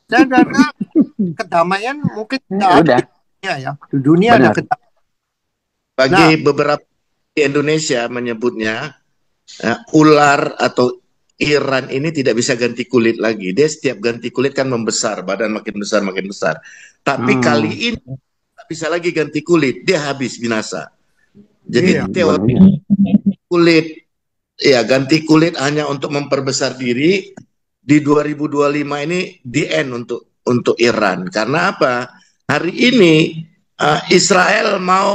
Saya rasa kedamaian mungkin tidak ada Udah, di dunia ya. Di dunia ada benar. kedamaian. Nah, Bagi beberapa di Indonesia menyebutnya ular atau Iran ini tidak bisa ganti kulit lagi. Dia setiap ganti kulit kan membesar, badan makin besar makin besar. Tapi Hmm, kali ini tak bisa lagi ganti kulit, dia habis binasa. iya. Jadi teori boleh. kulit, ya ganti kulit hanya untuk memperbesar diri di 2025 ini di end untuk Iran. Karena apa? Hari ini Israel mau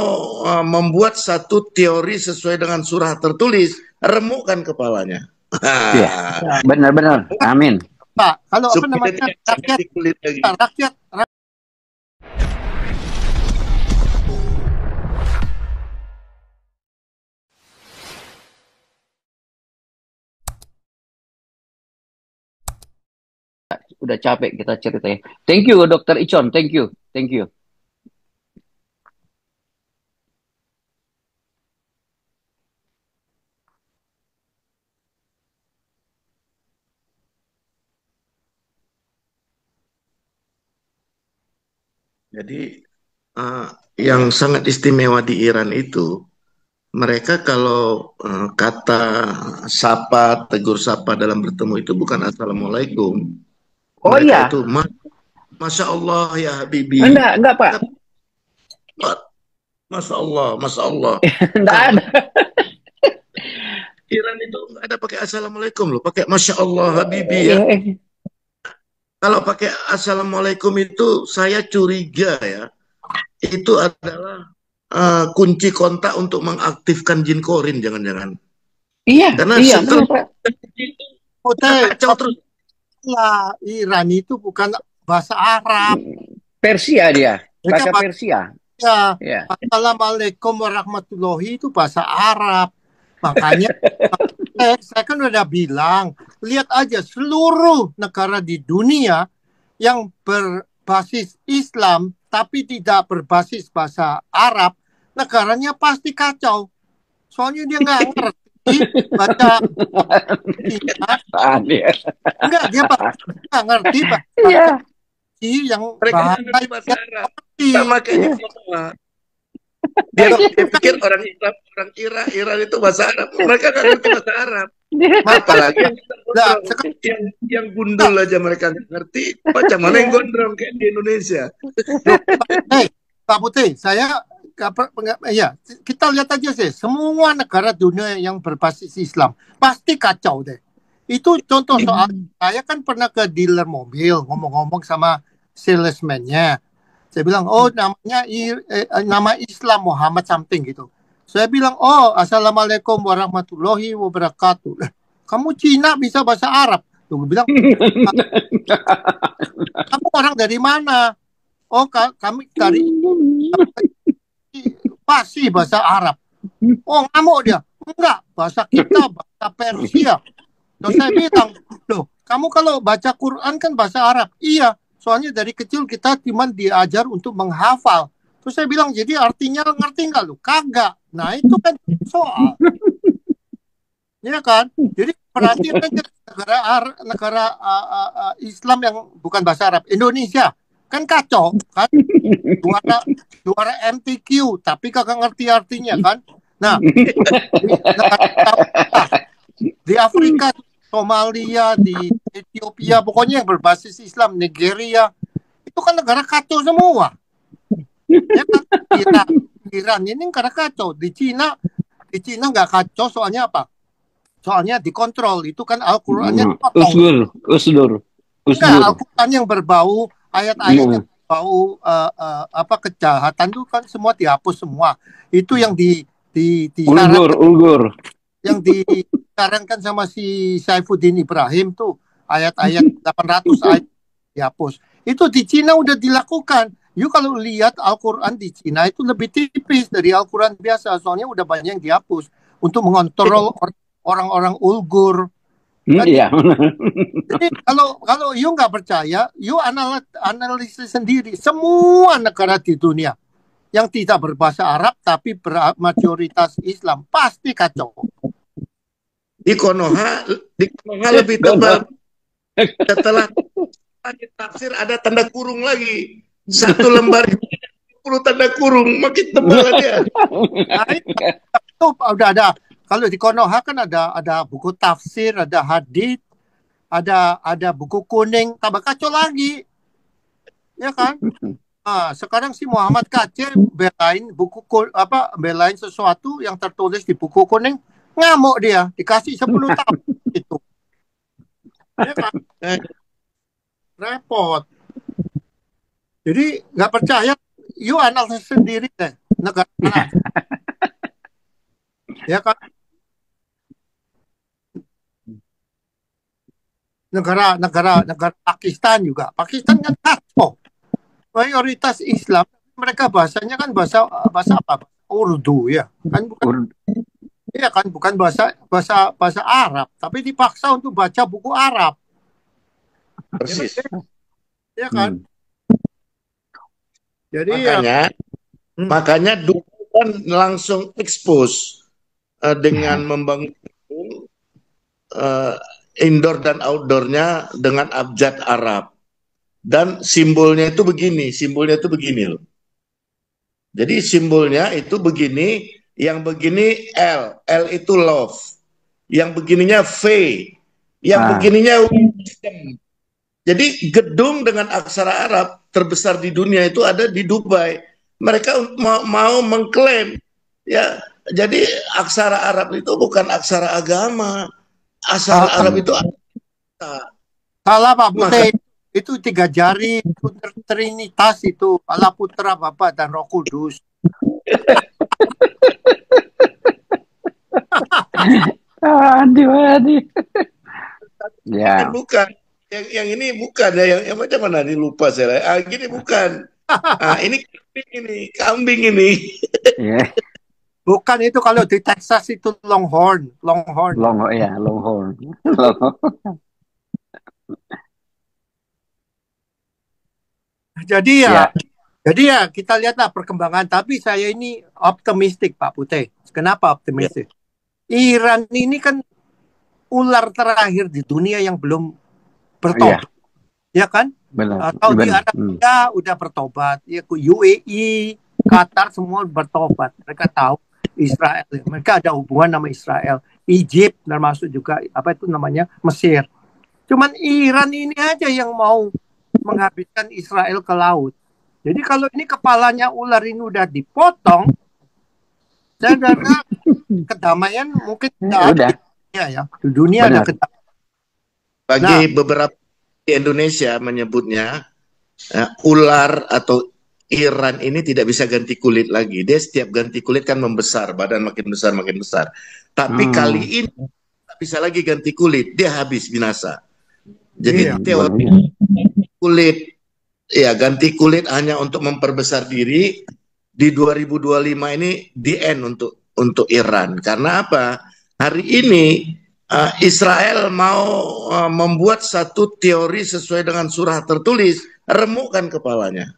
membuat satu teori sesuai dengan surah tertulis, remukkan kepalanya. Iya, Ya. benar-benar. Amin. Pak, kalau apa Supaya namanya tidak bisa rakyat ganti kulit lagi. rakyat Udah capek kita ceritanya. Thank you, Dokter Icon. Thank you. Thank you. Jadi uh, yang sangat istimewa di Iran itu, mereka kalau kata sapa, tegur sapa dalam bertemu itu bukan assalamualaikum. Oh Mereka iya, itu Masya Allah ya Habibi. enggak Pak. Masya Allah, Masya Allah. Enggak Kalau ada. Iran itu nggak ada pakai assalamualaikum loh, pakai Masya Allah Habibi ya. Eh, Kalau pakai assalamualaikum itu saya curiga ya, itu adalah kunci kontak untuk mengaktifkan jin korin, jangan-jangan. Iya, Karena iya, setelah kenapa? hotel kacau terus. lah Iran itu bukan bahasa Arab. Persia dia, Mereka bahasa Persia. bahasa Ya. Assalamualaikum warahmatullahi itu bahasa Arab. Makanya saya kan udah bilang, lihat aja seluruh negara di dunia yang berbasis Islam tapi tidak berbasis bahasa Arab, negaranya pasti kacau. Soalnya dia nggak ngerti baca Cina, Dia. enggak dia nggak ngerti bahasa Iya, yang Mereka nggak bahasa ngerti bahasa yang Arab. ngerti. Sama kayak iya. Mustafa. Dia pikir orang Islam, orang Iran itu bahasa Arab. Mereka nggak ngerti bahasa Arab. Apalagi yang kita Nah, gondrong, sekarang yang gundul aja mereka nggak ngerti. Macam mana yang gondrong kayak di Indonesia? Pak Putih, ya kita lihat aja sih, semua negara dunia yang berbasis Islam pasti kacau deh. Itu contoh soal saya kan pernah ke dealer mobil ngomong-ngomong sama salesman-nya. Saya bilang, oh nama Islam Muhammad something gitu. Saya bilang, oh assalamualaikum warahmatullahi wabarakatuh. Kamu Cina bisa bahasa Arab. Tuh, bilang, kamu orang dari mana? Oh, kami dari Pasi bahasa Arab. Oh, ngamuk dia. Enggak, bahasa kita bahasa Persia. Terus saya bilang, loh, kamu kalau baca Quran kan bahasa Arab. Iya, soalnya dari kecil kita cuma diajar untuk menghafal. Terus saya bilang, jadi artinya ngerti nggak lu? Kagak. Nah, itu kan soal. Ya kan? Jadi perhatian aja negara Islam yang bukan bahasa Arab. Indonesia kan kacau kan? Juara juara MTQ tapi kagak ngerti artinya kan? Nah, di Afrika, Somalia, di Ethiopia, pokoknya yang berbasis Islam, Nigeria, itu kan negara kacau semua. Ya kan? Iran ini negara kacau. Di Cina nggak kacau, soalnya apa? Soalnya dikontrol. Itu kan Al-Qur'annya dipotong. Usdur. Enggak, Al-Qur'an yang berbau ayat-ayat yang berbau kejahatan itu kan semua dihapus semua. Itu yang Ulgur. yang disarankan sama si Saifuddin Ibrahim tuh ayat-ayat 800 ayat dihapus. Itu di Cina udah dilakukan. You kalau lihat Al-Quran di Cina itu lebih tipis dari Al-Quran biasa. Soalnya udah banyak yang dihapus untuk mengontrol orang-orang Uyghur. Iya. Jadi kalau you nggak percaya, you analisis sendiri. Semua negara di dunia yang tidak berbahasa Arab tapi bermayoritas Islam pasti kacau. Di Konoha lebih tebal. lagi tafsir ada tanda kurung lagi. Satu lembar 10 tanda kurung, makin tebal dia. Nah, itu udah ada. Kalau di Konoha kan ada buku tafsir, ada hadits, ada buku kuning, tambah kacau lagi, ya kan? Sekarang si Muhammad Kacir belain sesuatu yang tertulis di buku kuning, ngamuk dia, dikasih 10 tahun itu. Ya kan? Repot. Jadi nggak percaya, you analisis sendiri deh negara mana. Ya kan? Negara Pakistan juga. Pakistan kan kacau. Mayoritas Islam, mereka bahasanya kan bahasa apa? Urdu ya. Kan bukan iya kan bukan bahasa Arab, tapi dipaksa untuk baca buku Arab. Persis. Ya kan? Jadi makanya dulu kan langsung expose dengan membangun indoor dan outdoornya dengan abjad Arab. Dan simbolnya itu begini loh. Jadi simbolnya itu begini, yang begini L itu love, yang begininya V, yang begininya wisdom. Jadi gedung dengan aksara Arab terbesar di dunia itu ada di Dubai. Mereka mau mengklaim, ya. Jadi aksara Arab itu bukan aksara agama. Aksara Arab itu salah Pak Putih. Itu 3 jari, itu Trinitas itu, Allah Putra Bapa dan Roh Kudus. Aduh. Ya. Bukan. Yang ini bukan ya, yang macam mana nih lupa saya. Gini bukan. Ini kambing ini. Yeah. Bukan itu, kalau di Texas itu Longhorn. Ya, Longhorn. Jadi ya kita lihatlah perkembangan. Tapi saya ini optimistik Pak Putih. Kenapa optimistik? Iran ini kan ular terakhir di dunia yang belum bertobat, ya kan? Benar. Atau di Arabia udah bertobat, ya UAE, Qatar semua bertobat. Mereka tahu Israel, mereka ada hubungan sama Israel, Egypt termasuk juga Mesir. Cuman Iran ini aja yang mau menghabiskan Israel ke laut. Jadi kalau ini kepalanya ular ini udah dipotong, saya rasa kedamaian mungkin udah. Ya, di dunia ada kedamaian. Bagi beberapa di Indonesia menyebutnya ular atau Iran ini tidak bisa ganti kulit lagi. Dia setiap ganti kulit kan membesar, badan makin besar. Tapi kali ini tak bisa lagi ganti kulit, dia habis binasa. Jadi teori kulit, ya ganti kulit hanya untuk memperbesar diri. Di 2025 ini the end untuk Iran. Karena apa? Hari ini Israel mau membuat satu teori sesuai dengan surah tertulis, remukkan kepalanya.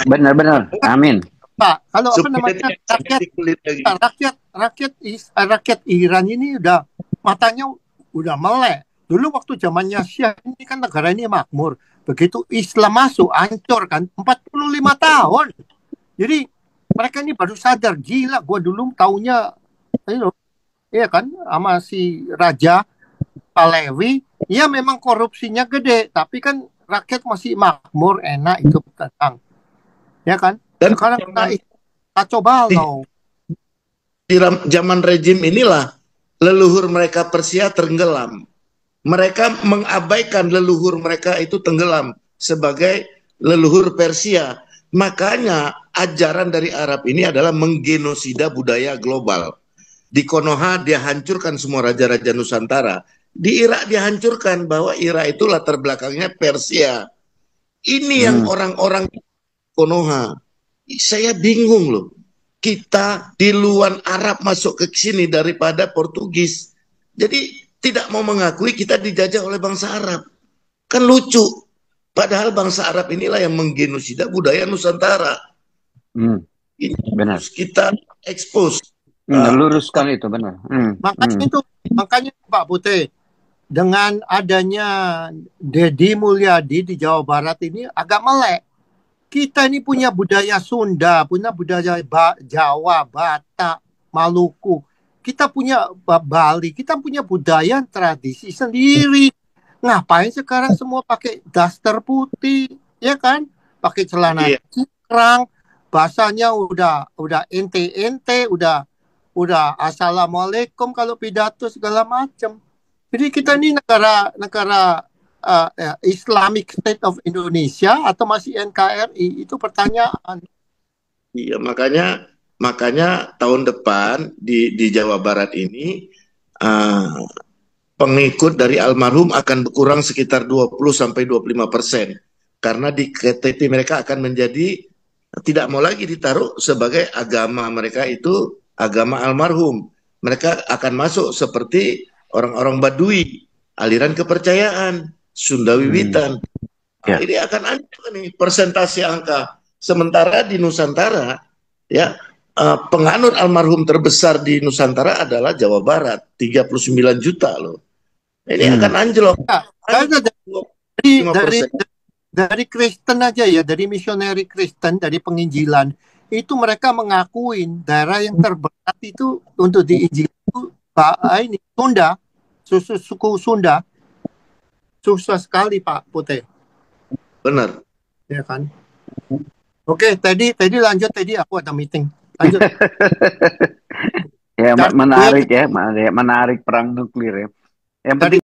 Benar-benar, amin. Pak, kalau rakyat Iran ini udah matanya udah melek. Dulu waktu zamannya Syah ini kan negara ini makmur. Begitu Islam masuk, hancur kan, 45 tahun. Jadi mereka ini baru sadar, gila, gua dulu taunya, iya kan, sama si Raja Pahlavi, ya memang korupsinya gede, tapi kan rakyat masih makmur, enak, itu tenang. Ya kan? Dan sekarang kacau balau. Di zaman rejim inilah leluhur mereka Persia tenggelam. Mereka mengabaikan leluhur mereka itu tenggelam sebagai leluhur Persia. Makanya ajaran dari Arab ini adalah menggenosida budaya global. Di Konoha dia hancurkan semua raja-raja Nusantara. Di Irak dia hancurkan bahwa Irak itu latar belakangnya Persia. Ini yang orang-orang Konoha. Saya bingung loh. Kita di luar Arab masuk ke sini daripada Portugis. Jadi tidak mau mengakui kita dijajah oleh bangsa Arab. Kan lucu. Padahal bangsa Arab inilah yang menggenosida budaya Nusantara. Ini benar. Kita expose. Luruskan itu benar. Makanya Pak Putih, dengan adanya Deddy Mulyadi di Jawa Barat ini agak melek. Kita ini punya budaya Sunda, punya budaya Jawa, Batak, Maluku. Kita punya Bali, kita punya budaya tradisi sendiri. Ngapain sekarang semua pakai daster putih, ya kan? Pakai celana cingkrang, bahasanya udah ente-ente, udah assalamualaikum kalau pidato segala macam. Jadi kita ini negara Islamic State of Indonesia atau masih NKRI, itu pertanyaan. Iya, makanya tahun depan di Jawa Barat ini pengikut dari almarhum akan berkurang sekitar 20-25%, karena di KTP mereka akan menjadi tidak mau lagi ditaruh sebagai agama mereka itu agama almarhum. Mereka akan masuk seperti orang-orang Badui, aliran kepercayaan Sunda Wiwitan. Ini akan anjlok nih persentase angka. Sementara di Nusantara, ya, penganut almarhum terbesar di Nusantara adalah Jawa Barat, 39 juta loh. Ini akan anjlok. Dari Kristen aja ya, dari misioneri Kristen, dari penginjilan, itu mereka mengakuin daerah yang terberat itu untuk diinjil itu ini Sunda, suku Sunda. Susah sekali Pak Putih. Benar. Ya kan. Oke, tadi lanjut, tadi aku ada meeting. Lanjut. Ya, menarik ya, menarik perang nuklir ya. Yang penting